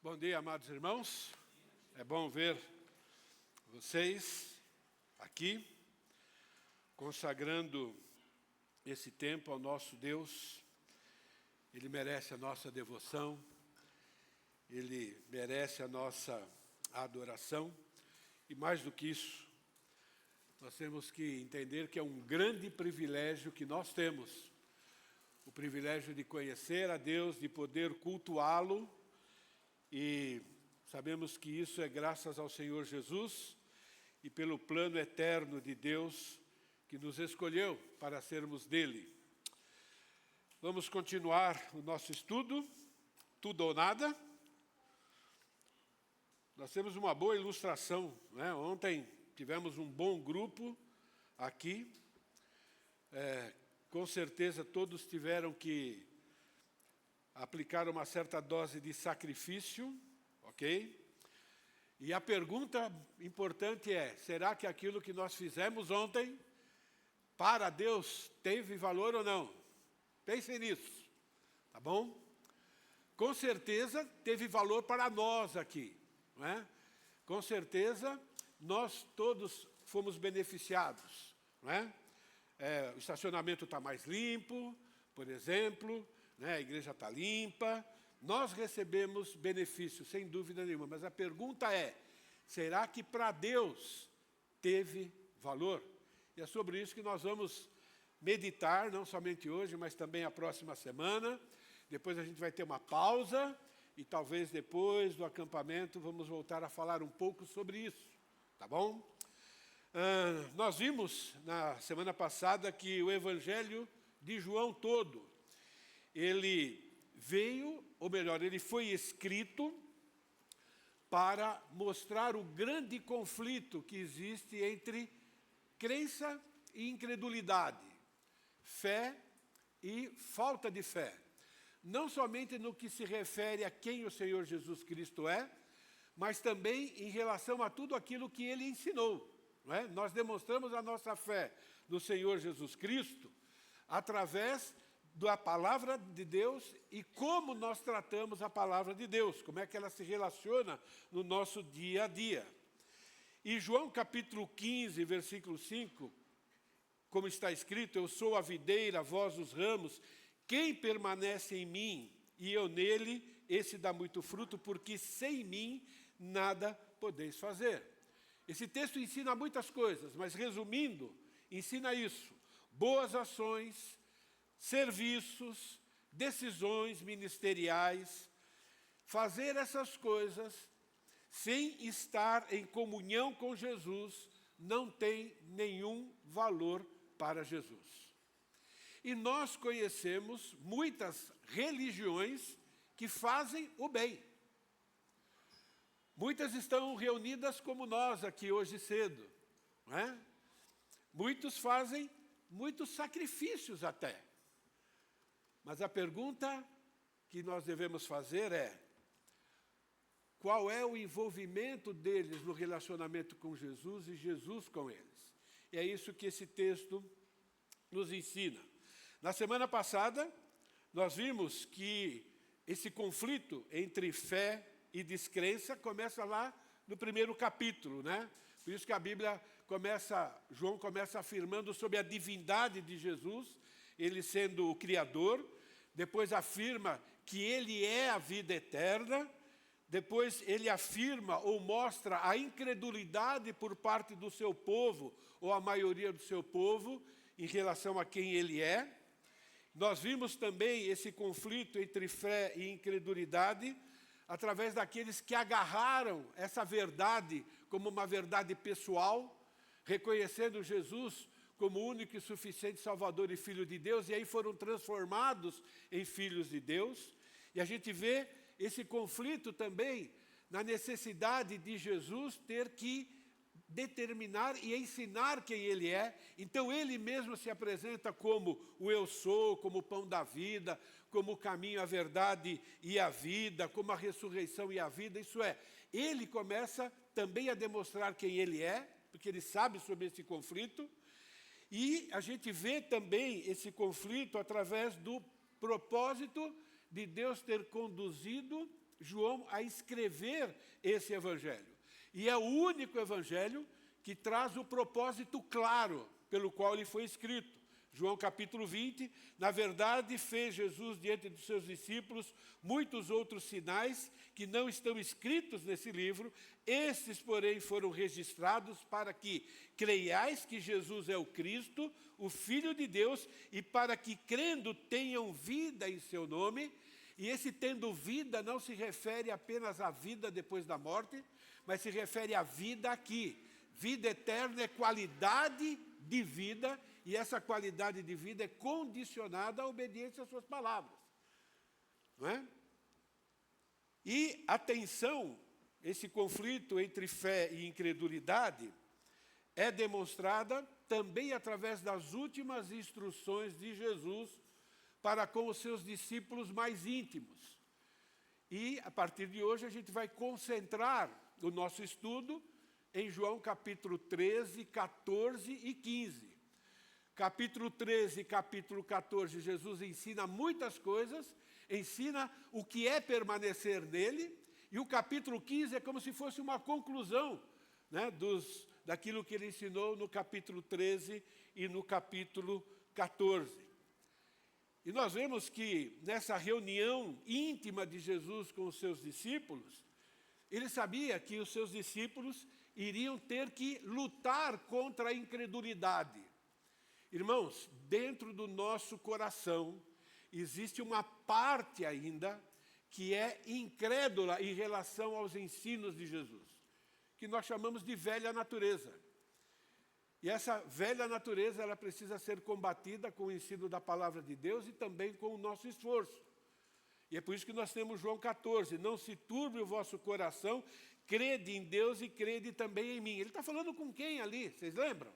Bom dia, amados irmãos. É bom ver vocês aqui, consagrando esse tempo ao nosso Deus. Ele merece a nossa devoção, Ele merece a nossa adoração. E mais do que isso, nós temos que entender que é um grande privilégio que nós temos. O privilégio de conhecer a Deus, de poder cultuá-lo. E sabemos que isso é graças ao Senhor Jesus e pelo plano eterno de Deus que nos escolheu para sermos dele. Vamos continuar o nosso estudo, tudo ou nada. Nós temos uma boa ilustração, né? Ontem tivemos um bom grupo aqui. Com certeza todos tiveram que aplicar uma certa dose de sacrifício, ok? E a pergunta importante é, será que aquilo que nós fizemos ontem, para Deus, teve valor ou não? Pensem nisso, tá bom? Com certeza teve valor para nós aqui, não é? Com certeza nós todos fomos beneficiados, não é? O estacionamento está mais limpo, por exemplo, né? A igreja está limpa, nós recebemos benefícios, sem dúvida nenhuma. Mas a pergunta é, será que para Deus teve valor? E é sobre isso que nós vamos meditar, não somente hoje, mas também a próxima semana. Depois a gente vai ter uma pausa e talvez depois do acampamento vamos voltar a falar um pouco sobre isso, tá bom? Nós vimos na semana passada que o Evangelho de João todo, ele veio, ou melhor, ele foi escrito para mostrar o grande conflito que existe entre crença e incredulidade, fé e falta de fé. Não somente no que se refere a quem o Senhor Jesus Cristo é, mas também em relação a tudo aquilo que ele ensinou. Não é? Nós demonstramos a nossa fé no Senhor Jesus Cristo através da palavra de Deus e como nós tratamos a palavra de Deus, como é que ela se relaciona no nosso dia a dia. E João capítulo 15, versículo 5, como está escrito, eu sou a videira, vós os ramos, quem permanece em mim e eu nele, esse dá muito fruto, porque sem mim nada podeis fazer. Esse texto ensina muitas coisas, mas resumindo, ensina isso: boas ações, serviços, decisões ministeriais, fazer essas coisas sem estar em comunhão com Jesus não tem nenhum valor para Jesus. E nós conhecemos muitas religiões que fazem o bem. Muitas estão reunidas como nós aqui hoje cedo, não é? Muitos fazem muitos sacrifícios até. Mas a pergunta que nós devemos fazer é, qual é o envolvimento deles no relacionamento com Jesus e Jesus com eles? E é isso que esse texto nos ensina. Na semana passada, nós vimos que esse conflito entre fé e descrença começa lá no primeiro capítulo, né? Por isso que a Bíblia João começa afirmando sobre a divindade de Jesus, ele sendo o Criador, depois afirma que ele é a vida eterna, depois ele afirma ou mostra a incredulidade por parte do seu povo, ou a maioria do seu povo, em relação a quem ele é. Nós vimos também esse conflito entre fé e incredulidade, através daqueles que agarraram essa verdade como uma verdade pessoal, reconhecendo Jesus como único e suficiente Salvador e Filho de Deus, e aí foram transformados em filhos de Deus. E a gente vê esse conflito também na necessidade de Jesus ter que determinar e ensinar quem ele é. Então ele mesmo se apresenta como o eu sou, como o pão da vida, como o caminho, a verdade e a vida, como a ressurreição e a vida. Isso é, ele começa também a demonstrar quem ele é, porque ele sabe sobre esse conflito. E a gente vê também esse conflito através do propósito de Deus ter conduzido João a escrever esse evangelho. E é o único evangelho que traz o propósito claro pelo qual ele foi escrito. João capítulo 20, na verdade fez Jesus diante dos seus discípulos muitos outros sinais que não estão escritos nesse livro, estes, porém, foram registrados para que creiais que Jesus é o Cristo, o Filho de Deus, e para que, crendo, tenham vida em seu nome. E esse tendo vida não se refere apenas à vida depois da morte, mas se refere à vida aqui. Vida eterna é qualidade de vida, e essa qualidade de vida é condicionada à obediência às suas palavras. Não é? E atenção, esse conflito entre fé e incredulidade é demonstrada também através das últimas instruções de Jesus para com os seus discípulos mais íntimos. E, a partir de hoje, a gente vai concentrar o nosso estudo em João capítulo 13, 14 e 15. Capítulo 13 e capítulo 14, Jesus ensina muitas coisas, ensina o que é permanecer nele, e o capítulo 15 é como se fosse uma conclusão, né, daquilo que ele ensinou no capítulo 13 e no capítulo 14. E nós vemos que nessa reunião íntima de Jesus com os seus discípulos, ele sabia que os seus discípulos iriam ter que lutar contra a incredulidade. Irmãos, dentro do nosso coração existe uma parte ainda que é incrédula em relação aos ensinos de Jesus, que nós chamamos de velha natureza. E essa velha natureza, ela precisa ser combatida com o ensino da palavra de Deus e também com o nosso esforço. E é por isso que nós temos João 14, não se turbe o vosso coração, crede em Deus e crede também em mim. Ele está falando com quem ali? Vocês lembram?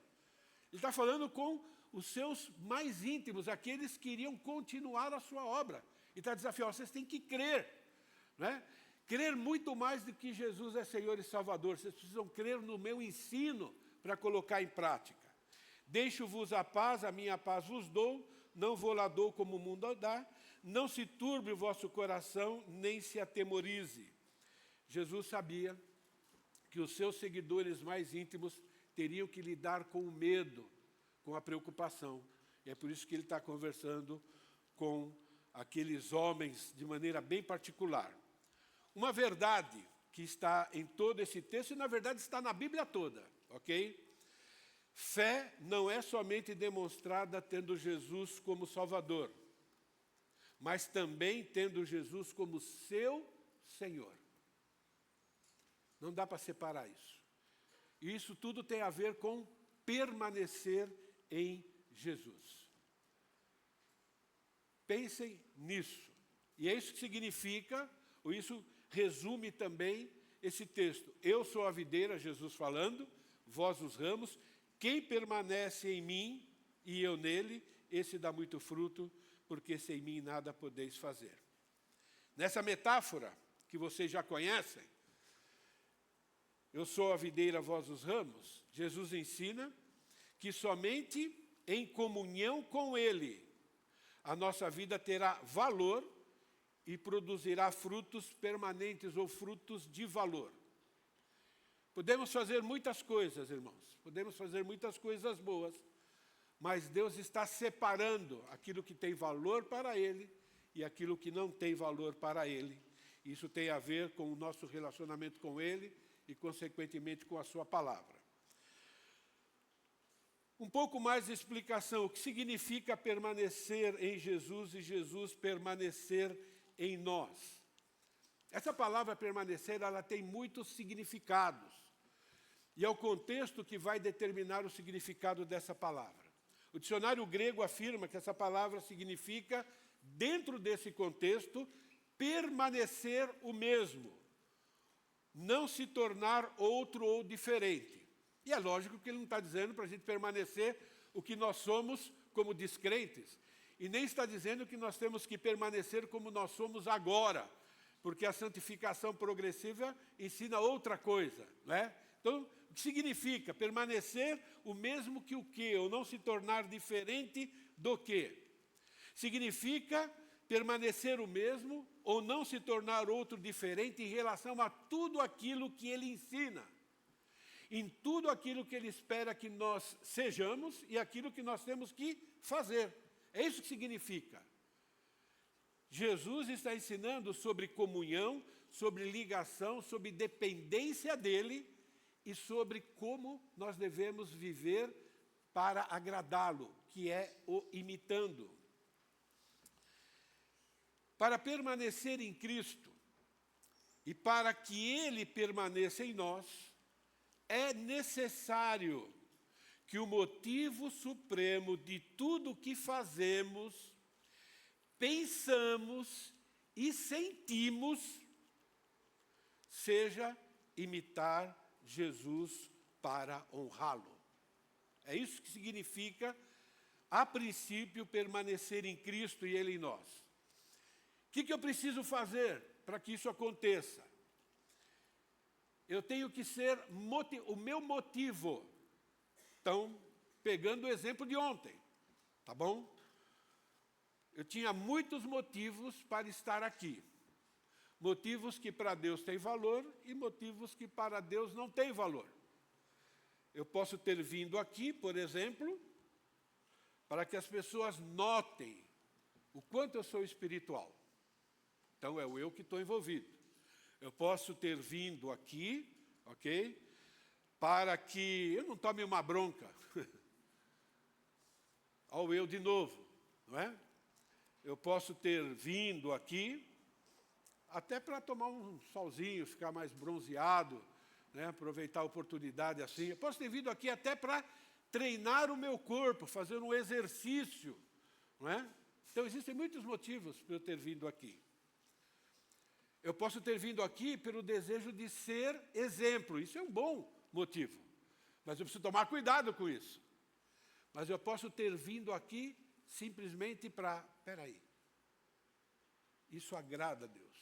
Ele está falando com os seus mais íntimos, aqueles que iriam continuar a sua obra. E está desafiando, vocês têm que crer. Né? Crer muito mais do que Jesus é Senhor e Salvador. Vocês precisam crer no meu ensino para colocar em prática. Deixo-vos a paz, a minha paz vos dou, não vou lá dou como o mundo dá, não se turbe o vosso coração, nem se atemorize. Jesus sabia que os seus seguidores mais íntimos teriam que lidar com o medo, com a preocupação. E é por isso que ele está conversando com aqueles homens de maneira bem particular. Uma verdade que está em todo esse texto, e na verdade está na Bíblia toda, ok? Fé não é somente demonstrada tendo Jesus como Salvador, mas também tendo Jesus como seu Senhor. Não dá para separar isso. E isso tudo tem a ver com permanecer em Jesus. Pensem nisso. E é isso que significa, ou isso resume também esse texto. Eu sou a videira, Jesus falando, vós os ramos, quem permanece em mim e eu nele, esse dá muito fruto, porque sem mim nada podeis fazer. Nessa metáfora, que vocês já conhecem, eu sou a videira, vós os ramos, Jesus ensina que somente em comunhão com Ele, a nossa vida terá valor e produzirá frutos permanentes ou frutos de valor. Podemos fazer muitas coisas, irmãos, podemos fazer muitas coisas boas, mas Deus está separando aquilo que tem valor para Ele e aquilo que não tem valor para Ele. Isso tem a ver com o nosso relacionamento com Ele e, consequentemente, com a sua palavra. Um pouco mais de explicação, o que significa permanecer em Jesus e Jesus permanecer em nós. Essa palavra permanecer, ela tem muitos significados. E é o contexto que vai determinar o significado dessa palavra. O dicionário grego afirma que essa palavra significa, dentro desse contexto, permanecer o mesmo, não se tornar outro ou diferente. E é lógico que ele não está dizendo para a gente permanecer o que nós somos como descrentes, e nem está dizendo que nós temos que permanecer como nós somos agora, porque a santificação progressiva ensina outra coisa, né? Então, o que significa permanecer o mesmo que o quê? Ou não se tornar diferente do quê? Significa permanecer o mesmo ou não se tornar outro diferente em relação a tudo aquilo que ele ensina, em tudo aquilo que ele espera que nós sejamos e aquilo que nós temos que fazer. É isso que significa. Jesus está ensinando sobre comunhão, sobre ligação, sobre dependência dele e sobre como nós devemos viver para agradá-lo, que é o imitando. Para permanecer em Cristo e para que ele permaneça em nós, é necessário que o motivo supremo de tudo o que fazemos, pensamos e sentimos seja imitar Jesus para honrá-lo. É isso que significa, a princípio, permanecer em Cristo e ele em nós. O que eu preciso fazer para que isso aconteça? Eu tenho que ser o meu motivo. Então, pegando o exemplo de ontem, tá bom? Eu tinha muitos motivos para estar aqui. Motivos que para Deus têm valor e motivos que para Deus não têm valor. Eu posso ter vindo aqui, por exemplo, para que as pessoas notem o quanto eu sou espiritual. Então, é o eu que estou envolvido. Eu posso ter vindo aqui, ok? Para que eu não tome uma bronca. Ao eu de novo, não é? Eu posso ter vindo aqui, até para tomar um solzinho, ficar mais bronzeado, né? Aproveitar a oportunidade assim. Eu posso ter vindo aqui até para treinar o meu corpo, fazer um exercício, não é? Então, existem muitos motivos para eu ter vindo aqui. Eu posso ter vindo aqui pelo desejo de ser exemplo. Isso é um bom motivo. Mas eu preciso tomar cuidado com isso. Mas eu posso ter vindo aqui simplesmente para... Espera aí. Isso agrada a Deus.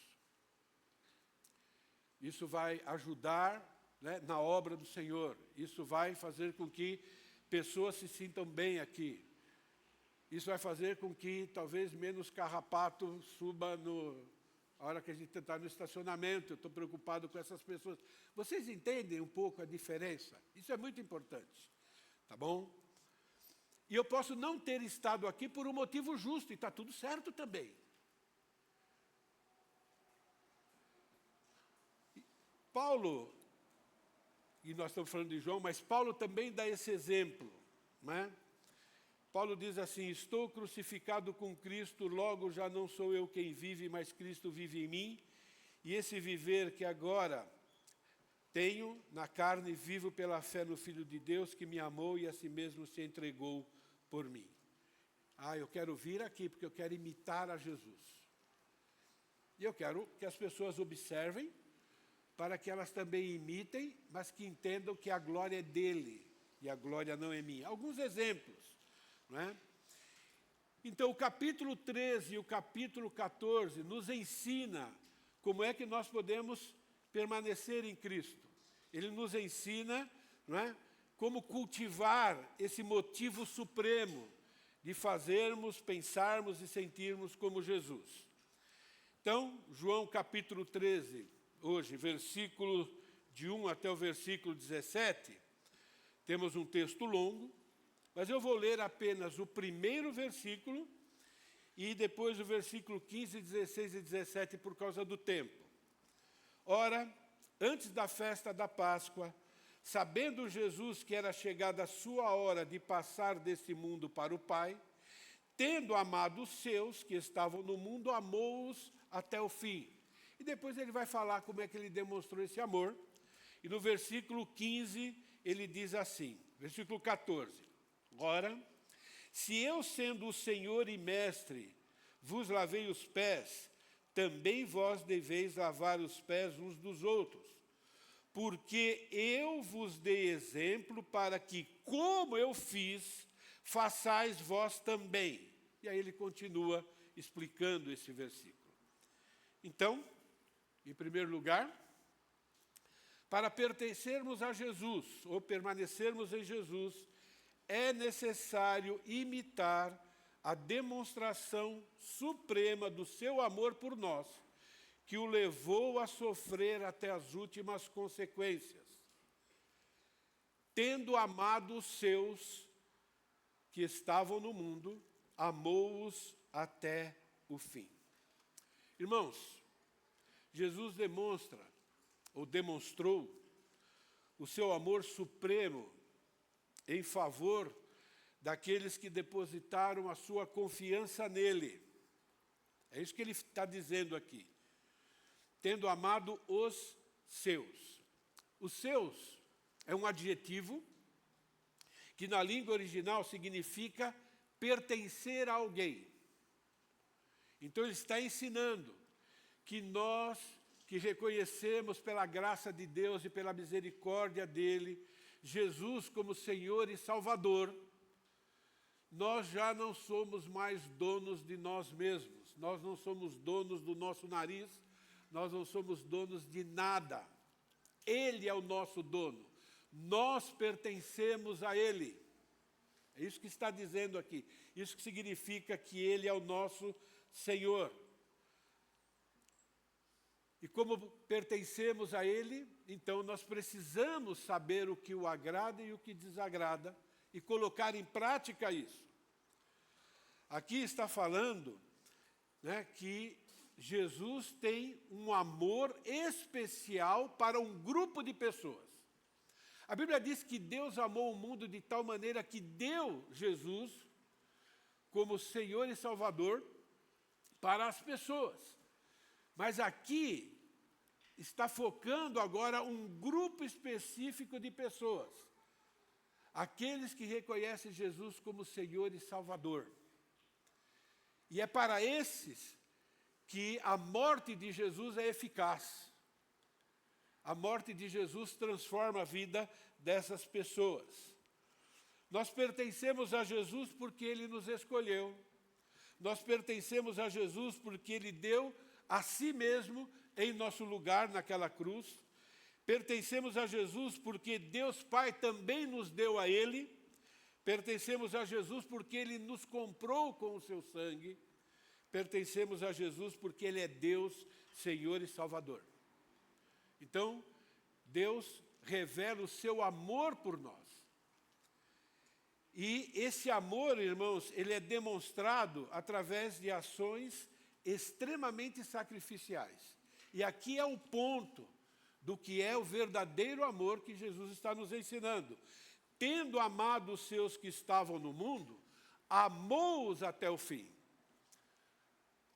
Isso vai ajudar, né, na obra do Senhor. Isso vai fazer com que pessoas se sintam bem aqui. Isso vai fazer com que talvez menos carrapato suba a hora que a gente está no estacionamento. Eu estou preocupado com essas pessoas. Vocês entendem um pouco a diferença? Isso é muito importante, tá bom? E eu posso não ter estado aqui por um motivo justo, e está tudo certo também. Paulo, e nós estamos falando de João, mas Paulo também dá esse exemplo, não é? Paulo diz assim: estou crucificado com Cristo, logo já não sou eu quem vive, mas Cristo vive em mim. E esse viver que agora tenho na carne, vivo pela fé no Filho de Deus, que me amou e a si mesmo se entregou por mim. Eu quero vir aqui porque eu quero imitar a Jesus. E eu quero que as pessoas observem, para que elas também imitem, mas que entendam que a glória é dele e a glória não é minha. Alguns exemplos. Não é? Então, o capítulo 13 e o capítulo 14 nos ensina como é que nós podemos permanecer em Cristo. Ele nos ensina, não é, como cultivar esse motivo supremo de fazermos, pensarmos e sentirmos como Jesus. Então, João capítulo 13, hoje, versículo de 1 até o versículo 17, temos um texto longo, mas eu vou ler apenas o primeiro versículo e depois o versículo 15, 16 e 17 por causa do tempo. Ora, antes da festa da Páscoa, sabendo Jesus que era chegada a sua hora de passar deste mundo para o Pai, tendo amado os seus que estavam no mundo, amou-os até o fim. E depois ele vai falar como é que ele demonstrou esse amor. E no versículo 15, ele diz assim, versículo 14. Ora, se eu, sendo o Senhor e Mestre, vos lavei os pés, também vós deveis lavar os pés uns dos outros. Porque eu vos dei exemplo para que, como eu fiz, façais vós também. E aí ele continua explicando esse versículo. Então, em primeiro lugar, para pertencermos a Jesus, ou permanecermos em Jesus, é necessário imitar a demonstração suprema do seu amor por nós, que o levou a sofrer até as últimas consequências, tendo amado os seus que estavam no mundo, amou-os até o fim. Irmãos, Jesus demonstrou o seu amor supremo em favor daqueles que depositaram a sua confiança nele. É isso que ele está dizendo aqui. Tendo amado os seus. Os seus é um adjetivo que na língua original significa pertencer a alguém. Então ele está ensinando que nós que reconhecemos pela graça de Deus e pela misericórdia dele, Jesus como Senhor e Salvador, nós já não somos mais donos de nós mesmos. Nós não somos donos do nosso nariz, nós não somos donos de nada. Ele é o nosso dono. Nós pertencemos a Ele. É isso que está dizendo aqui. Isso que significa que Ele é o nosso Senhor. E como pertencemos a Ele, então nós precisamos saber o que o agrada e o que desagrada e colocar em prática isso. Aqui está falando, né, que Jesus tem um amor especial para um grupo de pessoas. A Bíblia diz que Deus amou o mundo de tal maneira que deu Jesus como Senhor e Salvador para as pessoas. Mas aqui está focando agora um grupo específico de pessoas. Aqueles que reconhecem Jesus como Senhor e Salvador. E é para esses que a morte de Jesus é eficaz. A morte de Jesus transforma a vida dessas pessoas. Nós pertencemos a Jesus porque Ele nos escolheu. Nós pertencemos a Jesus porque Ele deu a si mesmo em nosso lugar naquela cruz. Pertencemos a Jesus porque Deus Pai também nos deu a Ele. Pertencemos a Jesus porque Ele nos comprou com o seu sangue. Pertencemos a Jesus porque Ele é Deus, Senhor e Salvador. Então, Deus revela o seu amor por nós. E esse amor, irmãos, ele é demonstrado através de ações extremamente sacrificiais. E aqui é o ponto do que é o verdadeiro amor que Jesus está nos ensinando. Tendo amado os seus que estavam no mundo, amou-os até o fim.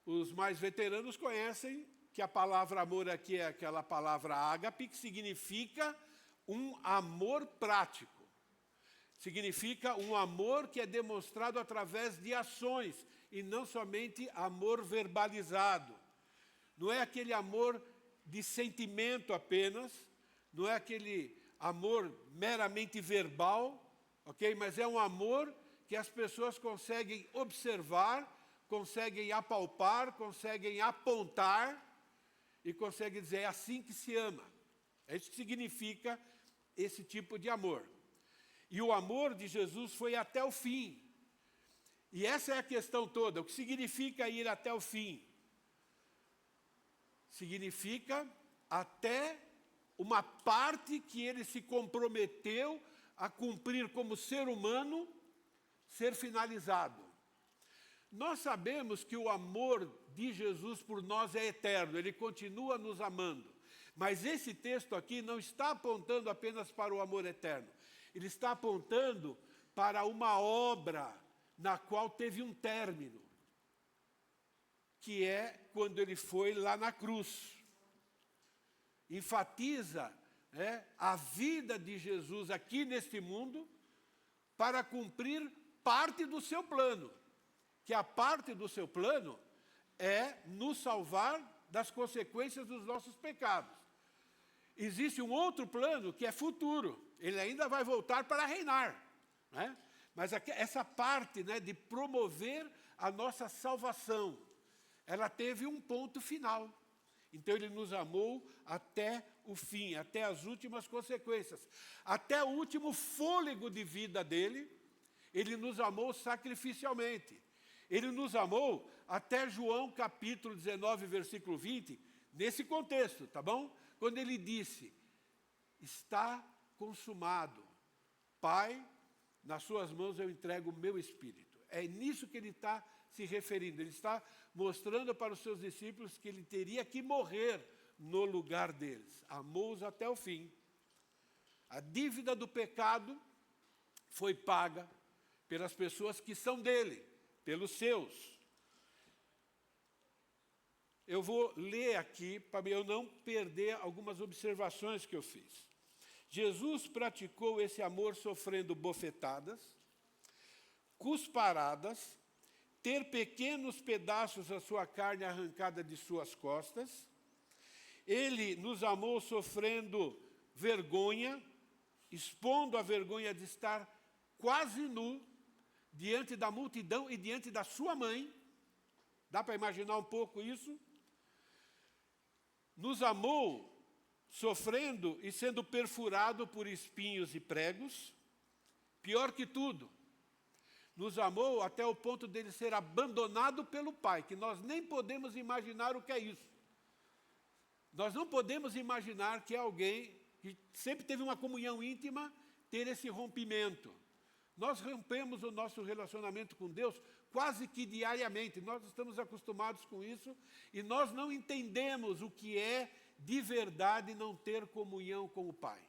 Os mais veteranos conhecem que a palavra amor aqui é aquela palavra ágape, que significa um amor prático. Significa um amor que é demonstrado através de ações, e não somente amor verbalizado. Não é aquele amor de sentimento apenas, não é aquele amor meramente verbal, ok? Mas é um amor que as pessoas conseguem observar, conseguem apalpar, conseguem apontar e conseguem dizer, é assim que se ama. É isso que significa esse tipo de amor. E o amor de Jesus foi até o fim. E essa é a questão toda. O que significa ir até o fim? Significa até uma parte que ele se comprometeu a cumprir como ser humano, ser finalizado. Nós sabemos que o amor de Jesus por nós é eterno, Ele continua nos amando. Mas esse texto aqui não está apontando apenas para o amor eterno. Ele está apontando para uma obra na qual teve um término, que é quando Ele foi lá na cruz. Enfatiza a vida de Jesus aqui neste mundo para cumprir parte do seu plano. Que a parte do seu plano é nos salvar das consequências dos nossos pecados. Existe um outro plano que é futuro. Ele ainda vai voltar para reinar. Né? Mas aqui, essa parte, né, de promover a nossa salvação, ela teve um ponto final. Então Ele nos amou até o fim, até as últimas consequências. Até o último fôlego de vida dele, Ele nos amou sacrificialmente. Ele nos amou até João capítulo 19, versículo 20, nesse contexto, tá bom? Quando ele disse, está consumado. Pai, nas suas mãos eu entrego o meu espírito. É nisso que ele está se referindo. Ele está mostrando para os seus discípulos que ele teria que morrer no lugar deles. Amou-os até o fim. A dívida do pecado foi paga pelas pessoas que são dele, pelos seus. Eu vou ler aqui para eu não perder algumas observações que eu fiz. Jesus praticou esse amor sofrendo bofetadas, cusparadas, ter pequenos pedaços da sua carne arrancada de suas costas. Ele nos amou sofrendo vergonha, expondo a vergonha de estar quase nu, diante da multidão e diante da sua mãe. Dá para imaginar um pouco isso? Nos amou sofrendo e sendo perfurado por espinhos e pregos. Pior que tudo, nos amou até o ponto dele ser abandonado pelo Pai, que nós nem podemos imaginar o que é isso. Nós não podemos imaginar que alguém que sempre teve uma comunhão íntima ter esse rompimento. Nós rompemos o nosso relacionamento com Deus quase que diariamente. Nós estamos acostumados com isso e nós não entendemos o que é de verdade não ter comunhão com o Pai.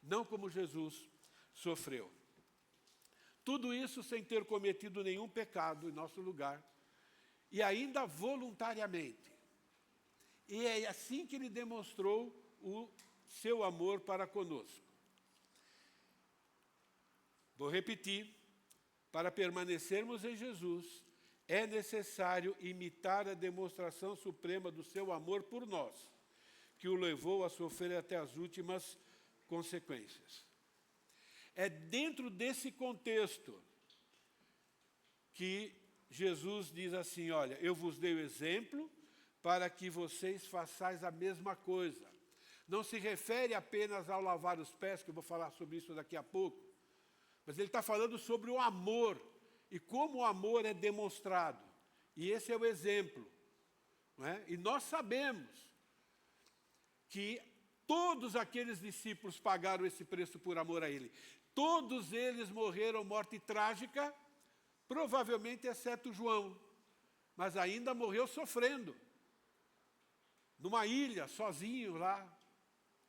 Não como Jesus sofreu. Tudo isso sem ter cometido nenhum pecado em nosso lugar e ainda voluntariamente. E é assim que ele demonstrou o seu amor para conosco. Vou repetir, para permanecermos em Jesus, é necessário imitar a demonstração suprema do seu amor por nós, que o levou a sofrer até as últimas consequências. É dentro desse contexto que Jesus diz assim, olha, eu vos dei o exemplo para que vocês façais a mesma coisa. Não se refere apenas ao lavar os pés, que eu vou falar sobre isso daqui a pouco, mas ele está falando sobre o amor e como o amor é demonstrado. E esse é o exemplo. Não é? E nós sabemos que todos aqueles discípulos pagaram esse preço por amor a ele. Todos eles morreram morte trágica, provavelmente exceto João, mas ainda morreu sofrendo, numa ilha, sozinho lá.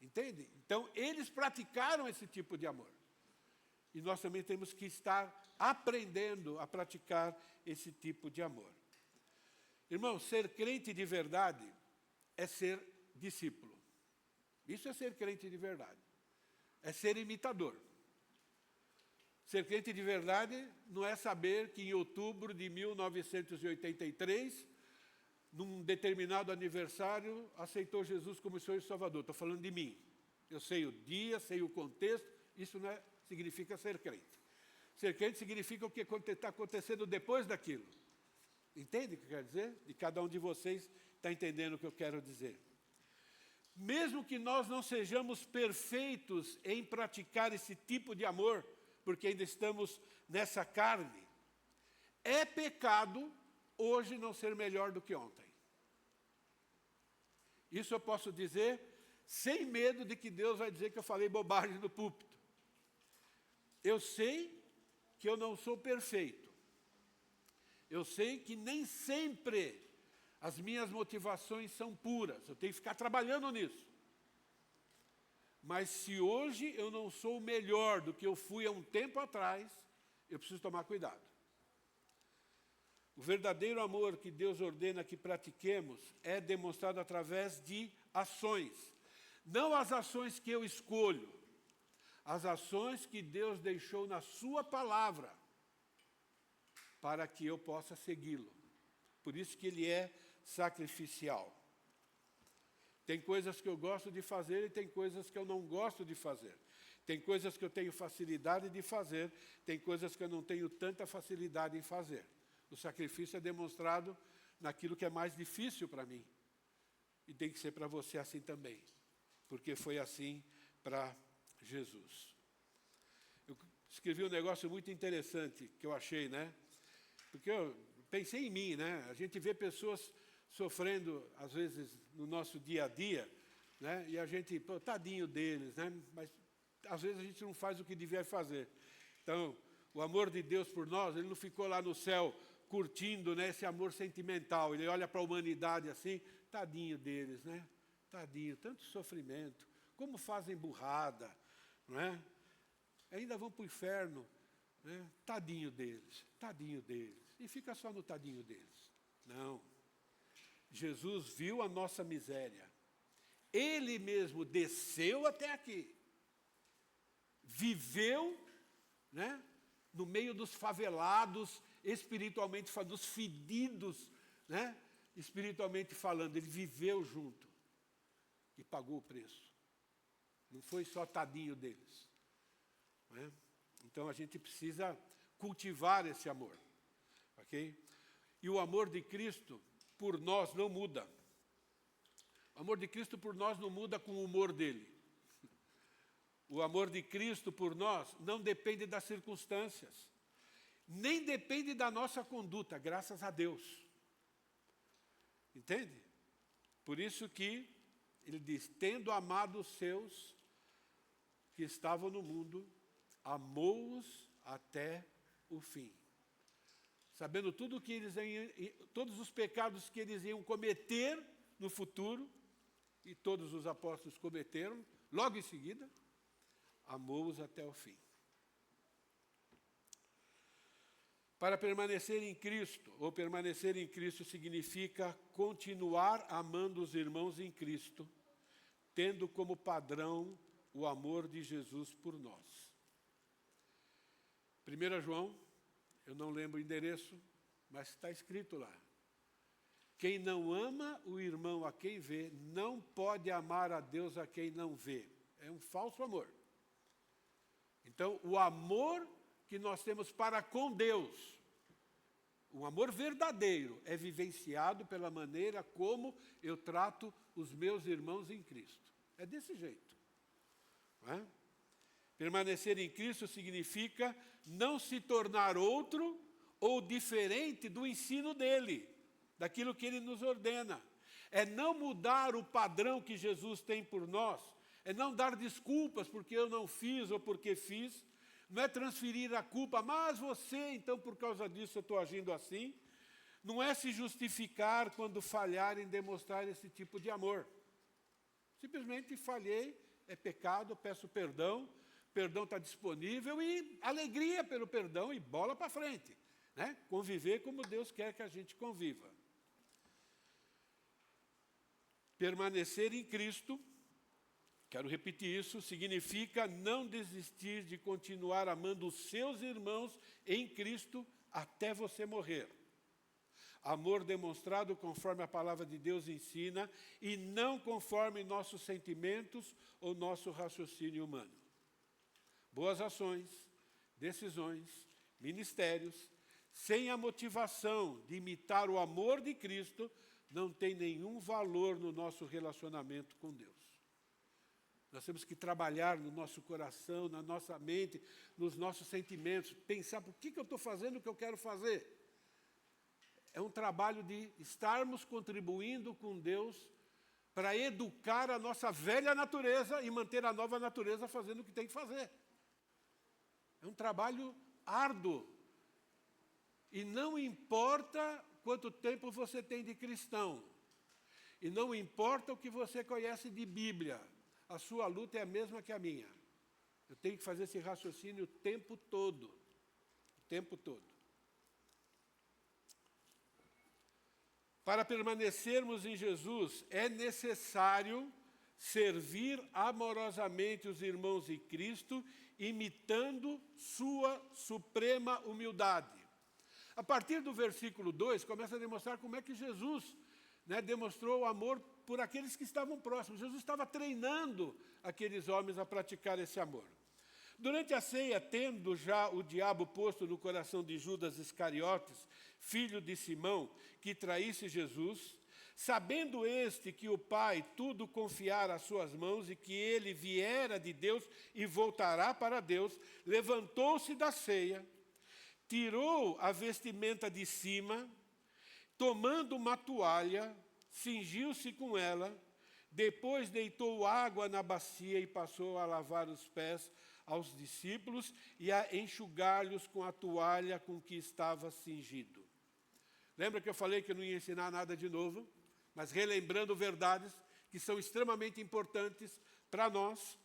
Entende? Então, eles praticaram esse tipo de amor. E nós também temos que estar aprendendo a praticar esse tipo de amor. Irmão, ser crente de verdade é ser discípulo. Isso é ser crente de verdade. É ser imitador. Ser crente de verdade não é saber que em outubro de 1983, num determinado aniversário, aceitou Jesus como Senhor e Salvador. Estou falando de mim. Eu sei o dia, sei o contexto, isso não significa ser crente. Ser crente significa o que está acontecendo depois daquilo. Entende o que eu quero dizer? E cada um de vocês está entendendo o que eu quero dizer. Mesmo que nós não sejamos perfeitos em praticar esse tipo de amor, porque ainda estamos nessa carne, é pecado hoje não ser melhor do que ontem. Isso eu posso dizer sem medo de que Deus vai dizer que eu falei bobagem no púlpito. Eu sei que eu não sou perfeito. Eu sei que nem sempre as minhas motivações são puras. Eu tenho que ficar trabalhando nisso. Mas se hoje eu não sou melhor do que eu fui há um tempo atrás, eu preciso tomar cuidado. O verdadeiro amor que Deus ordena que pratiquemos é demonstrado através de ações. Não as ações que eu escolho, as ações que Deus deixou na sua palavra, para que eu possa segui-lo. Por isso que ele é sacrificial. Tem coisas que eu gosto de fazer e tem coisas que eu não gosto de fazer. Tem coisas que eu tenho facilidade de fazer, tem coisas que eu não tenho tanta facilidade em fazer. O sacrifício é demonstrado naquilo que é mais difícil para mim. E tem que ser para você assim também, porque foi assim para Jesus. Eu escrevi um negócio muito interessante que eu achei, né? Porque eu pensei em mim, né? A gente vê pessoas sofrendo, às vezes, no nosso dia a dia, né? E a gente, pô, tadinho deles, né? Mas, às vezes, a gente não faz o que devia fazer. Então, o amor de Deus por nós, ele não ficou lá no céu curtindo, né, esse amor sentimental. Ele olha para a humanidade assim, tadinho deles, né? Tadinho, tanto sofrimento. Como fazem burrada, não é? Ainda vão para o inferno, né? Tadinho deles, tadinho deles. E fica só no tadinho deles. Não. Jesus viu a nossa miséria. Ele mesmo desceu até aqui. Viveu, né, no meio dos favelados, espiritualmente falando, dos fedidos, né, espiritualmente falando. Ele viveu junto e pagou o preço. Não foi só tadinho deles. Né? Então, a gente precisa cultivar esse amor. Ok? E o amor de Cristo por nós não muda. O amor de Cristo por nós não muda com o humor dele. O amor de Cristo por nós não depende das circunstâncias, nem depende da nossa conduta, graças a Deus. Entende? Por isso que ele diz, tendo amado os seus que estavam no mundo, amou-os até o fim. Sabendo tudo que todos os pecados que eles iam cometer no futuro, e todos os apóstolos cometeram, logo em seguida, amou-os até o fim. Para permanecer em Cristo, ou permanecer em Cristo significa continuar amando os irmãos em Cristo, tendo como padrão o amor de Jesus por nós. 1 João, eu não lembro o endereço, mas está escrito lá. Quem não ama o irmão a quem vê, não pode amar a Deus a quem não vê. É um falso amor. Então, o amor que nós temos para com Deus, um amor verdadeiro, é vivenciado pela maneira como eu trato os meus irmãos em Cristo. É desse jeito. Não é? Permanecer em Cristo significa não se tornar outro ou diferente do ensino dele, daquilo que ele nos ordena. É não mudar o padrão que Jesus tem por nós, é não dar desculpas porque eu não fiz ou porque fiz, não é transferir a culpa, mas você, então, por causa disso eu estou agindo assim. Não é se justificar quando falhar em demonstrar esse tipo de amor. Simplesmente falhei, é pecado, peço perdão, perdão está disponível e alegria pelo perdão e bola para frente. Né? Conviver como Deus quer que a gente conviva. Permanecer em Cristo, quero repetir isso, significa não desistir de continuar amando os seus irmãos em Cristo até você morrer. Amor demonstrado conforme a palavra de Deus ensina e não conforme nossos sentimentos ou nosso raciocínio humano. Boas ações, decisões, ministérios, sem a motivação de imitar o amor de Cristo, não tem nenhum valor no nosso relacionamento com Deus. Nós temos que trabalhar no nosso coração, na nossa mente, nos nossos sentimentos, pensar por que eu estou fazendo o que eu quero fazer. É um trabalho de estarmos contribuindo com Deus para educar a nossa velha natureza e manter a nova natureza fazendo o que tem que fazer. É um trabalho árduo. E não importa quanto tempo você tem de cristão. E não importa o que você conhece de Bíblia. A sua luta é a mesma que a minha. Eu tenho que fazer esse raciocínio o tempo todo. O tempo todo. Para permanecermos em Jesus, é necessário servir amorosamente os irmãos em Cristo, imitando sua suprema humildade. A partir do versículo 2, começa a demonstrar como é que Jesus, né, demonstrou o amor por aqueles que estavam próximos. Jesus estava treinando aqueles homens a praticar esse amor. Durante a ceia, tendo já o diabo posto no coração de Judas Iscariotes, filho de Simão, que traísse Jesus, sabendo este que o Pai tudo confiara às suas mãos e que ele viera de Deus e voltará para Deus, levantou-se da ceia, tirou a vestimenta de cima, tomando uma toalha, cingiu-se com ela, depois deitou água na bacia e passou a lavar os pés aos discípulos e a enxugar-lhes com a toalha com que estava cingido. Lembra que eu falei que eu não ia ensinar nada de novo? Mas relembrando verdades que são extremamente importantes para nós.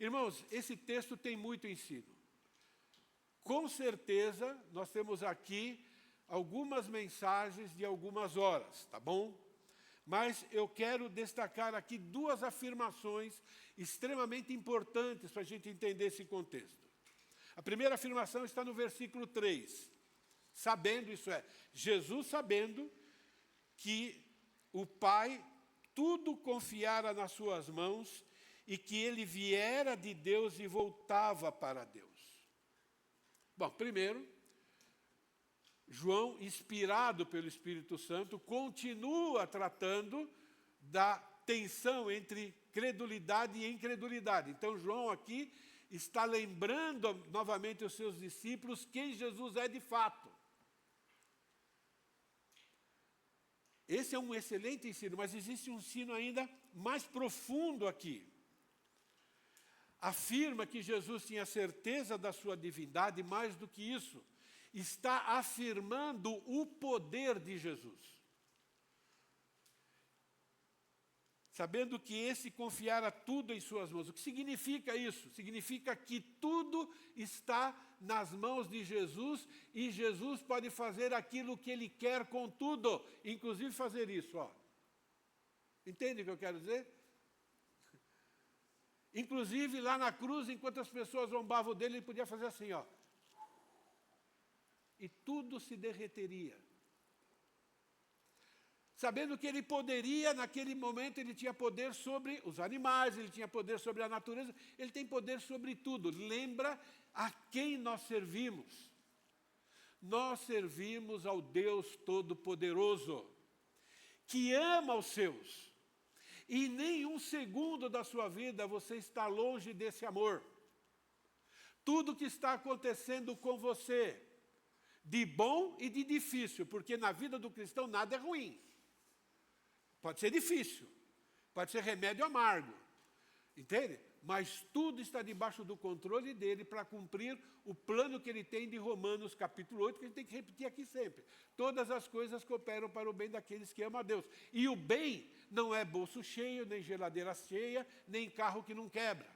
Irmãos, esse texto tem muito ensino. Com certeza, nós temos aqui algumas mensagens de algumas horas, tá bom? Mas eu quero destacar aqui duas afirmações extremamente importantes para a gente entender esse contexto. A primeira afirmação está no versículo 3. Sabendo, isso é, Jesus sabendo que o Pai tudo confiara nas suas mãos e que ele viera de Deus e voltava para Deus. Bom, primeiro, João, inspirado pelo Espírito Santo, continua tratando da tensão entre credulidade e incredulidade. Então, João aqui está lembrando novamente os seus discípulos quem Jesus é de fato. Esse é um excelente ensino, mas existe um ensino ainda mais profundo aqui. Afirma que Jesus tinha certeza da sua divindade, mais do que isso, está afirmando o poder de Jesus. Sabendo que esse confiara tudo em suas mãos. O que significa isso? Significa que tudo está nas mãos de Jesus e Jesus pode fazer aquilo que ele quer com tudo, inclusive fazer isso, ó. Entende o que eu quero dizer? Inclusive lá na cruz, enquanto as pessoas zombavam dele, ele podia fazer assim, ó. E tudo se derreteria. Sabendo que ele poderia, naquele momento, ele tinha poder sobre os animais, ele tinha poder sobre a natureza, ele tem poder sobre tudo. Lembra a quem nós servimos? Nós servimos ao Deus Todo-Poderoso, que ama os seus. E nem um segundo da sua vida você está longe desse amor. Tudo que está acontecendo com você, de bom e de difícil, porque na vida do cristão nada é ruim. Pode ser difícil, pode ser remédio amargo, entende? Mas tudo está debaixo do controle dele para cumprir o plano que ele tem de Romanos capítulo 8, que a gente tem que repetir aqui sempre. Todas as coisas cooperam para o bem daqueles que amam a Deus. E o bem não é bolso cheio, nem geladeira cheia, nem carro que não quebra.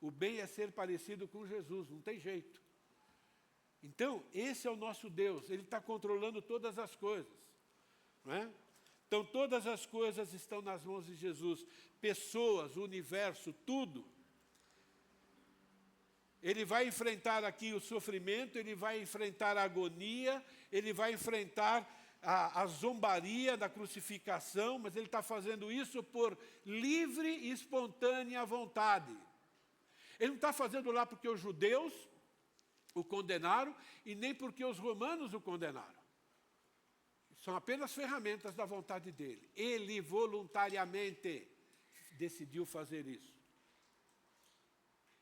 O bem é ser parecido com Jesus, não tem jeito. Então, esse é o nosso Deus, ele está controlando todas as coisas, não é? Então, todas as coisas estão nas mãos de Jesus. Pessoas, o universo, tudo. Ele vai enfrentar aqui o sofrimento, ele vai enfrentar a agonia, ele vai enfrentar a zombaria da crucificação, mas ele está fazendo isso por livre e espontânea vontade. Ele não está fazendo lá porque os judeus o condenaram e nem porque os romanos o condenaram. São apenas ferramentas da vontade dele. Ele voluntariamente decidiu fazer isso.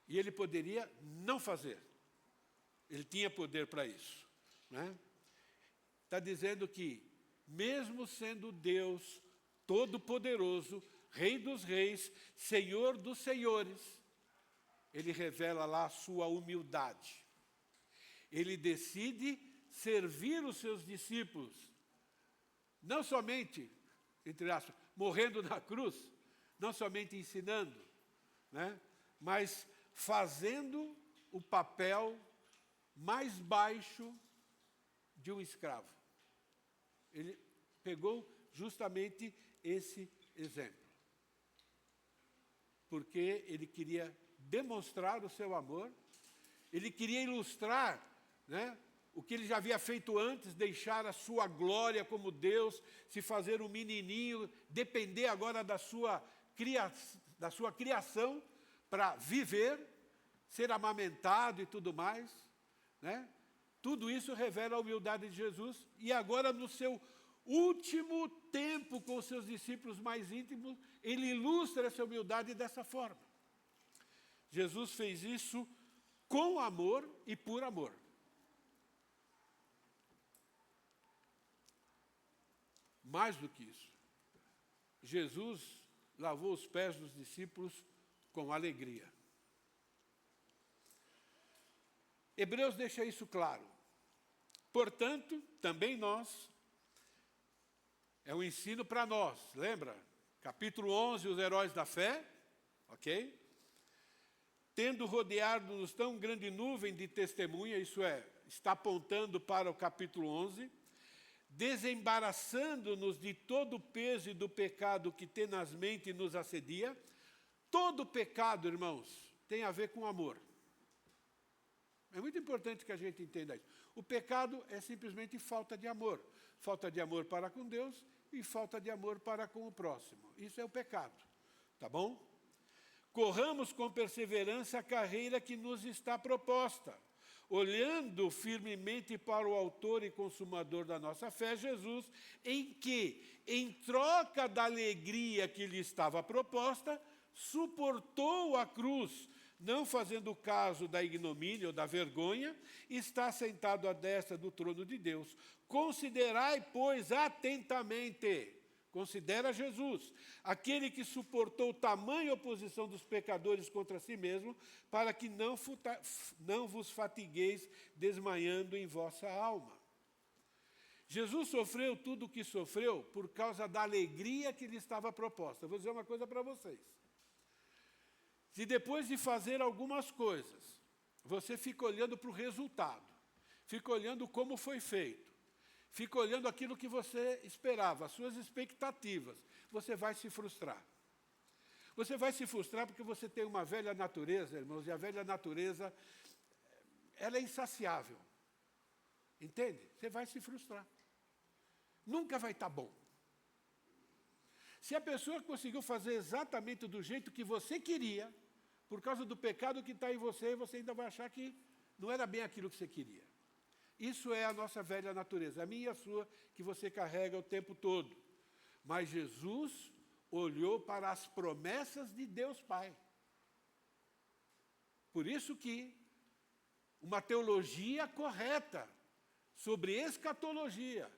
E ele poderia não fazer. Ele tinha poder para isso, né? Está dizendo que, mesmo sendo Deus Todo-Poderoso, Rei dos Reis, Senhor dos Senhores, ele revela lá a sua humildade. Ele decide servir os seus discípulos, não somente, entre aspas, morrendo na cruz, não somente ensinando, né, mas fazendo o papel mais baixo de um escravo. Ele pegou justamente esse exemplo. Porque ele queria demonstrar o seu amor, ele queria ilustrar, né, o que ele já havia feito antes, deixar a sua glória como Deus, se fazer um menininho, depender agora da sua criação para viver, ser amamentado e tudo mais, né? Tudo isso revela a humildade de Jesus. E agora, no seu último tempo com os seus discípulos mais íntimos, ele ilustra essa humildade dessa forma. Jesus fez isso com amor e por amor. Mais do que isso, Jesus lavou os pés dos discípulos com alegria. Hebreus deixa isso claro. Portanto, também nós, é um ensino para nós, lembra? Capítulo 11, os heróis da fé, ok? Tendo rodeado-nos tão grande nuvem de testemunha, isso é, está apontando para o capítulo 11, desembaraçando-nos de todo o peso e do pecado que tenazmente nos assedia. Todo pecado, irmãos, tem a ver com amor. É muito importante que a gente entenda isso. O pecado é simplesmente falta de amor. Falta de amor para com Deus e falta de amor para com o próximo. Isso é o pecado, tá bom? Corramos com perseverança a carreira que nos está proposta, olhando firmemente para o autor e consumador da nossa fé, Jesus, em que, em troca da alegria que lhe estava proposta, suportou a cruz, não fazendo caso da ignomínia ou da vergonha, está sentado à destra do trono de Deus. Considerai, pois, atentamente, considera Jesus, aquele que suportou tamanha oposição dos pecadores contra si mesmo, para que não vos fatigueis desmaiando em vossa alma. Jesus sofreu tudo o que sofreu por causa da alegria que lhe estava proposta. Eu vou dizer uma coisa para vocês. Se depois de fazer algumas coisas, você fica olhando para o resultado, fica olhando como foi feito, fica olhando aquilo que você esperava, as suas expectativas, você vai se frustrar. Você vai se frustrar porque você tem uma velha natureza, irmãos, e a velha natureza, ela é insaciável. Entende? Você vai se frustrar. Nunca vai estar bom. Se a pessoa conseguiu fazer exatamente do jeito que você queria, por causa do pecado que está em você, você ainda vai achar que não era bem aquilo que você queria. Isso é a nossa velha natureza, a minha e a sua, que você carrega o tempo todo. Mas Jesus olhou para as promessas de Deus Pai. Por isso que uma teologia correta sobre escatologia,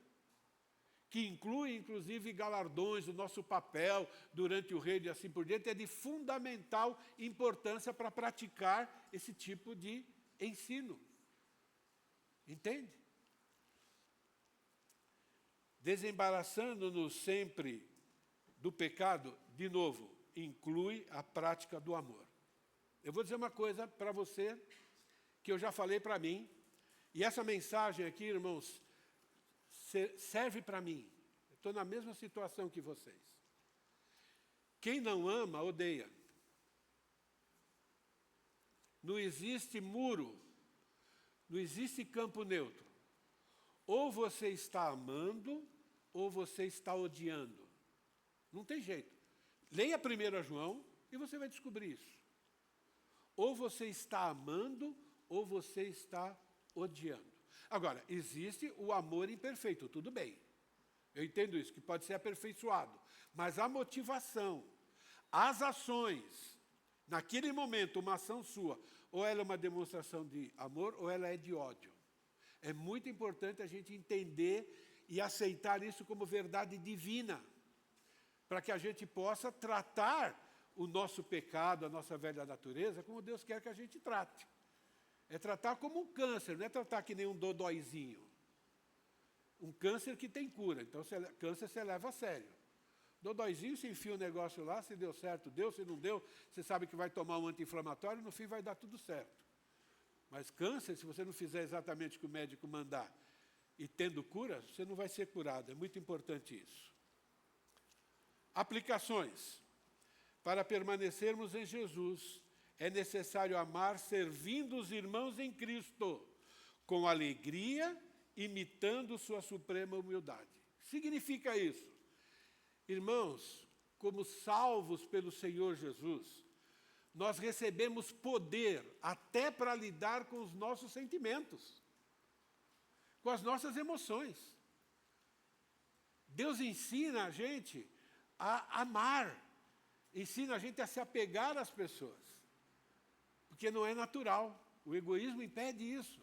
que inclui, inclusive, galardões, o nosso papel durante o reino e assim por diante, é de fundamental importância para praticar esse tipo de ensino. Entende? Desembaraçando-nos sempre do pecado, de novo, inclui a prática do amor. Eu vou dizer uma coisa para você, que eu já falei para mim, e essa mensagem aqui, irmãos, serve para mim. Eu estou na mesma situação que vocês. Quem não ama, odeia. Não existe muro, não existe campo neutro. Ou você está amando, ou você está odiando. Não tem jeito. Leia 1 João e você vai descobrir isso. Ou você está amando, ou você está odiando. Agora, existe o amor imperfeito, tudo bem. Eu entendo isso, que pode ser aperfeiçoado. Mas a motivação, as ações, naquele momento, uma ação sua, ou ela é uma demonstração de amor, ou ela é de ódio. É muito importante a gente entender e aceitar isso como verdade divina, para que a gente possa tratar o nosso pecado, a nossa velha natureza, como Deus quer que a gente trate. É tratar como um câncer, não é tratar que nem um dodóizinho. Um câncer que tem cura, então câncer você leva a sério. Dodóizinho, você enfia o negócio lá, se deu certo, deu, se não deu, você sabe que vai tomar um anti-inflamatório, no fim vai dar tudo certo. Mas câncer, se você não fizer exatamente o que o médico mandar, e tendo cura, você não vai ser curado, é muito importante isso. Aplicações. Para permanecermos em Jesus, é necessário amar servindo os irmãos em Cristo, com alegria, imitando sua suprema humildade. Significa isso? Irmãos, como salvos pelo Senhor Jesus, nós recebemos poder até para lidar com os nossos sentimentos, com as nossas emoções. Deus ensina a gente a amar, ensina a gente a se apegar às pessoas. Porque não é natural. O egoísmo impede isso.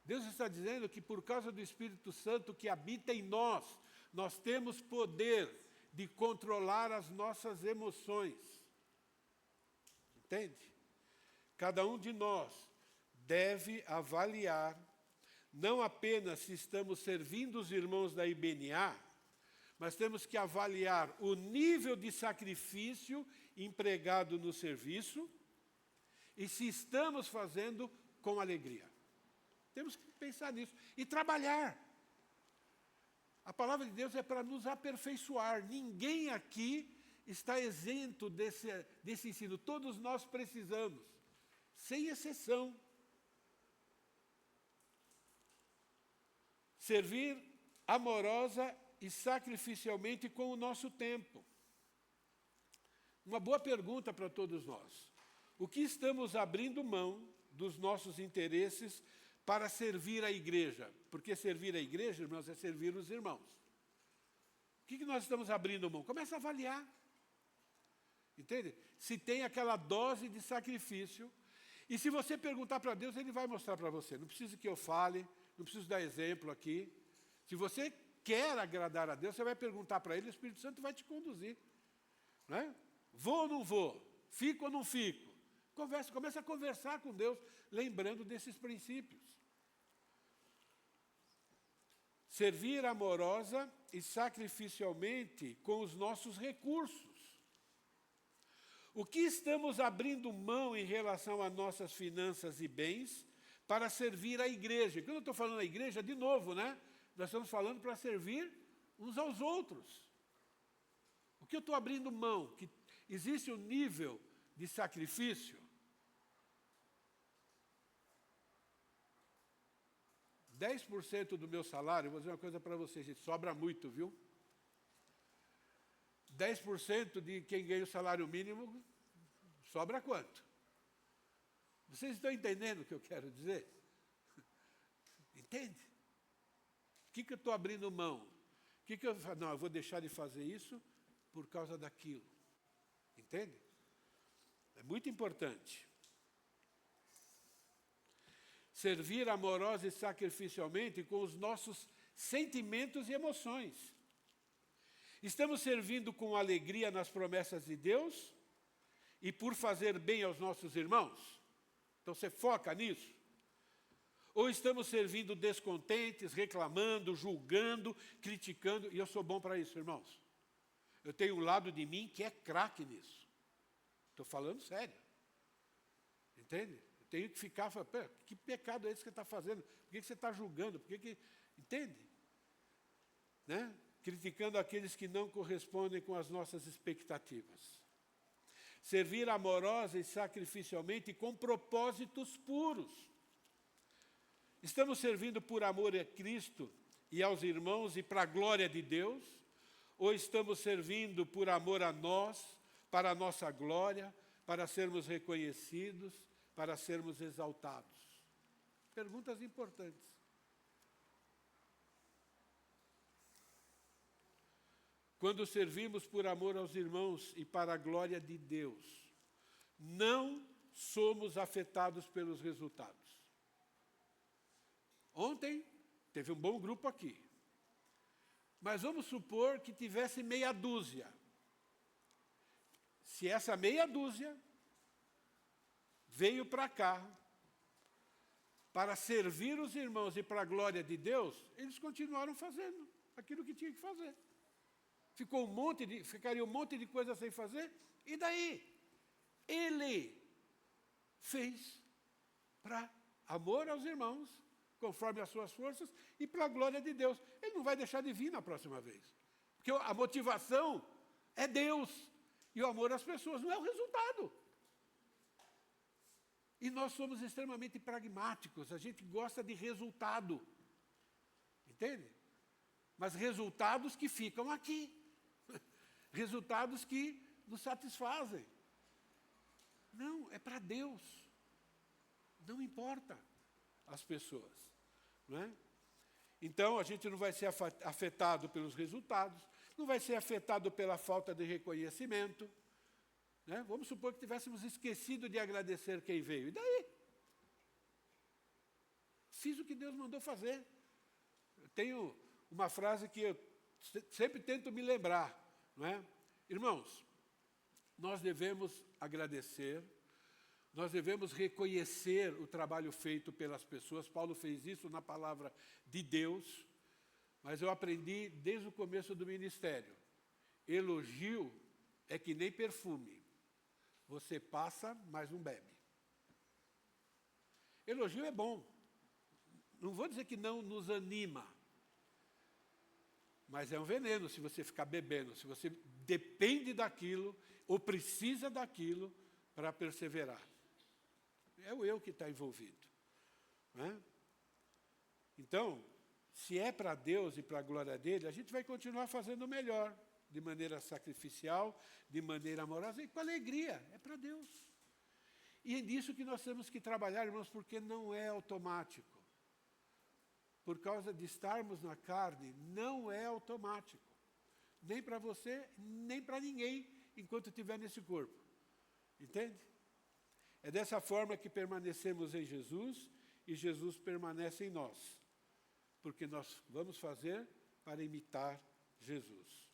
Deus está dizendo que por causa do Espírito Santo que habita em nós, Nós temos poder de controlar as nossas emoções. Entende? Cada um de nós deve avaliar, não apenas se estamos servindo os irmãos da IBNA, mas temos que avaliar o nível de sacrifício empregado no serviço e se estamos fazendo com alegria. Temos que pensar nisso e trabalhar. A palavra de Deus é para nos aperfeiçoar. Ninguém aqui está isento desse ensino. Todos nós precisamos, sem exceção. Servir amorosa e sacrificialmente com o nosso tempo. Uma boa pergunta para todos nós. O que estamos abrindo mão dos nossos interesses para servir a igreja? Porque servir a igreja, irmãos, é servir os irmãos. O que nós estamos abrindo mão? Começa a avaliar. Entende? Se tem aquela dose de sacrifício. E se você perguntar para Deus, Ele vai mostrar para você. Não precisa que eu fale, não preciso dar exemplo aqui. Se você quer agradar a Deus, você vai perguntar para Ele, o Espírito Santo vai te conduzir. Não é? Vou ou não vou? Fico ou não fico? Começa a conversar com Deus, lembrando desses princípios. Servir amorosa e sacrificialmente com os nossos recursos. O que estamos abrindo mão em relação a nossas finanças e bens para servir a igreja? Quando eu estou falando a igreja, de novo, né? Nós estamos falando para servir uns aos outros. O que eu estou abrindo mão? Que existe um nível de sacrifício. 10% do meu salário, vou dizer uma coisa para vocês, gente, sobra muito, viu? 10% de quem ganha o salário mínimo, sobra quanto? Vocês estão entendendo o que eu quero dizer? Entende? O que eu estou abrindo mão? Não, eu vou deixar de fazer isso por causa daquilo. Entende? É muito importante. Servir amorosa e sacrificialmente com os nossos sentimentos e emoções. Estamos servindo com alegria nas promessas de Deus e por fazer bem aos nossos irmãos? Então você foca nisso? Ou estamos servindo descontentes, reclamando, julgando, criticando? E eu sou bom para isso, irmãos. Eu tenho um lado de mim que é craque nisso. Estou falando sério. Entende? Tenho que ficar falando, que pecado é esse que você está fazendo? Por que você está julgando? Entende? Né? Criticando aqueles que não correspondem com as nossas expectativas. Servir amorosa e sacrificialmente com propósitos puros. Estamos servindo por amor a Cristo e aos irmãos e para a glória de Deus? Ou estamos servindo por amor a nós, para a nossa glória, para sermos reconhecidos, para sermos exaltados? Perguntas importantes. Quando servimos por amor aos irmãos e para a glória de Deus, não somos afetados pelos resultados. Ontem teve um bom grupo aqui. Mas vamos supor que tivesse meia dúzia. Se essa meia dúzia veio para cá para servir os irmãos e para a glória de Deus, eles continuaram fazendo aquilo que tinham que fazer. Ficaria um monte de coisa sem fazer, e daí? Ele fez para amor aos irmãos, conforme as suas forças, e para a glória de Deus. Ele não vai deixar de vir na próxima vez. Porque a motivação é Deus, e o amor às pessoas não é o resultado. E nós somos extremamente pragmáticos, a gente gosta de resultado. Entende? Mas resultados que ficam aqui. Resultados que nos satisfazem. Não, é para Deus. Não importa as pessoas. Não é? Então, a gente não vai ser afetado pelos resultados, não vai ser afetado pela falta de reconhecimento. Né? Vamos supor que tivéssemos esquecido de agradecer quem veio. E daí? Fiz o que Deus mandou fazer. Eu tenho uma frase que eu sempre tento me lembrar, não é? Irmãos, nós devemos agradecer, nós devemos reconhecer o trabalho feito pelas pessoas. Paulo fez isso na palavra de Deus, mas eu aprendi desde o começo do ministério. Elogio é que nem perfume. Você passa, mas não bebe. Elogio é bom. Não vou dizer que não nos anima, mas é um veneno se você ficar bebendo, se você depende daquilo ou precisa daquilo para perseverar. É o eu que está envolvido. Não é? Então, se é para Deus e para a glória dele, a gente vai continuar fazendo o melhor, de maneira sacrificial, de maneira amorosa e com alegria. É para Deus. E é nisso que nós temos que trabalhar, irmãos, porque não é automático. Por causa de estarmos na carne, não é automático. Nem para você, nem para ninguém, enquanto estiver nesse corpo. Entende? É dessa forma que permanecemos em Jesus e Jesus permanece em nós. Porque nós vamos fazer para imitar Jesus.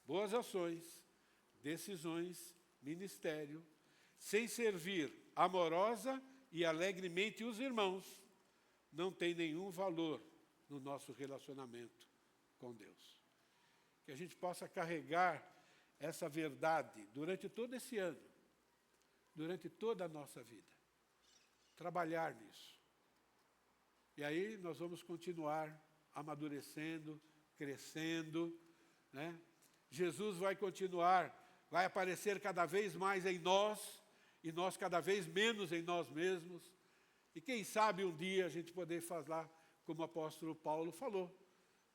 Boas ações, decisões, ministério, sem servir amorosa e alegremente os irmãos, não tem nenhum valor no nosso relacionamento com Deus. Que a gente possa carregar essa verdade durante todo esse ano, durante toda a nossa vida. Trabalhar nisso. E aí nós vamos continuar amadurecendo, crescendo, né? Jesus vai continuar, vai aparecer cada vez mais em nós, e nós cada vez menos em nós mesmos. E quem sabe um dia a gente poder falar como o apóstolo Paulo falou,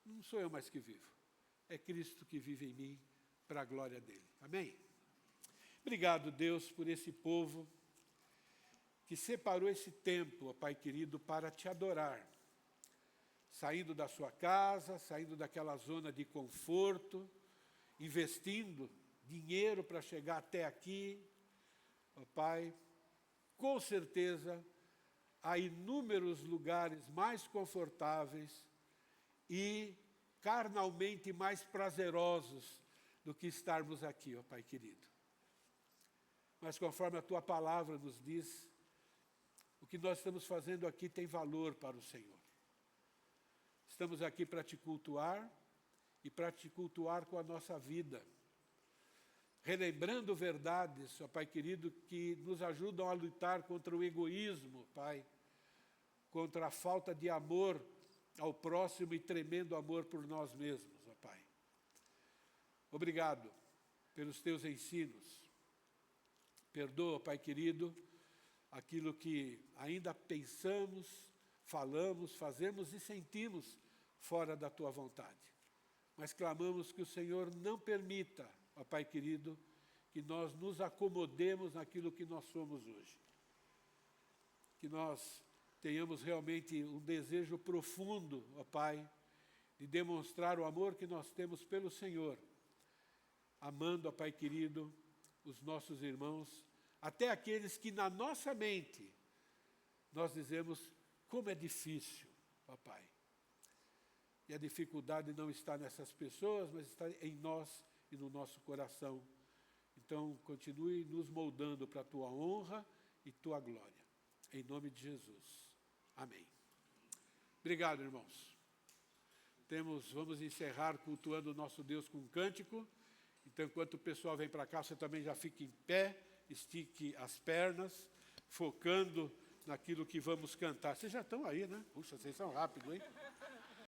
não sou eu mais que vivo, é Cristo que vive em mim, para a glória dele. Amém? Obrigado, Deus, por esse povo que separou esse tempo, ó Pai querido, para te adorar. Saindo da sua casa, saindo daquela zona de conforto, investindo dinheiro para chegar até aqui. Ó Pai, com certeza há inúmeros lugares mais confortáveis e carnalmente mais prazerosos do que estarmos aqui, ó Pai querido. Mas conforme a Tua palavra nos diz, o que nós estamos fazendo aqui tem valor para o Senhor. Estamos aqui para te cultuar e para te cultuar com a nossa vida. Relembrando verdades, ó Pai querido, que nos ajudam a lutar contra o egoísmo, Pai, contra a falta de amor ao próximo e tremendo amor por nós mesmos, ó Pai. Obrigado pelos teus ensinos. Perdoa, Pai querido, aquilo que ainda pensamos, falamos, fazemos e sentimos fora da Tua vontade. Mas clamamos que o Senhor não permita, ó Pai querido, que nós nos acomodemos naquilo que nós somos hoje. Que nós tenhamos realmente um desejo profundo, ó Pai, de demonstrar o amor que nós temos pelo Senhor, amando, ó Pai querido, os nossos irmãos, até aqueles que na nossa mente nós dizemos como é difícil, ó Pai. E a dificuldade não está nessas pessoas, mas está em nós e no nosso coração. Então, continue nos moldando para a Tua honra e Tua glória. Em nome de Jesus. Amém. Obrigado, irmãos. Vamos encerrar cultuando o nosso Deus com um cântico. Então, enquanto o pessoal vem para cá, você também já fique em pé, estique as pernas, focando naquilo que vamos cantar. Vocês já estão aí, né? Puxa, vocês são rápidos, hein?